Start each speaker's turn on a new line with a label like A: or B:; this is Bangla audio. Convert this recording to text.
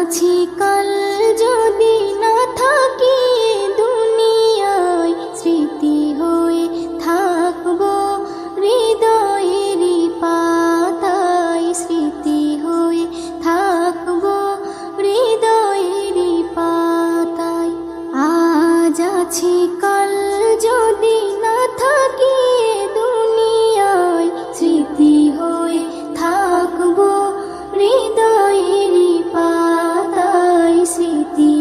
A: আছি কাল যদি না থাকি দুনিয়ায়, স্মৃতি হয়ে থাকবো হৃদয়েরই পাতায়, স্মৃতি হয়ে থাকবো হৃদয়েরই পাতায়। আজ আছি কাল যদি না থাকি দুনিয়ায়, স্মৃতি হয়ে থাকবো হৃদয়েরই পাতায়, স্মৃতি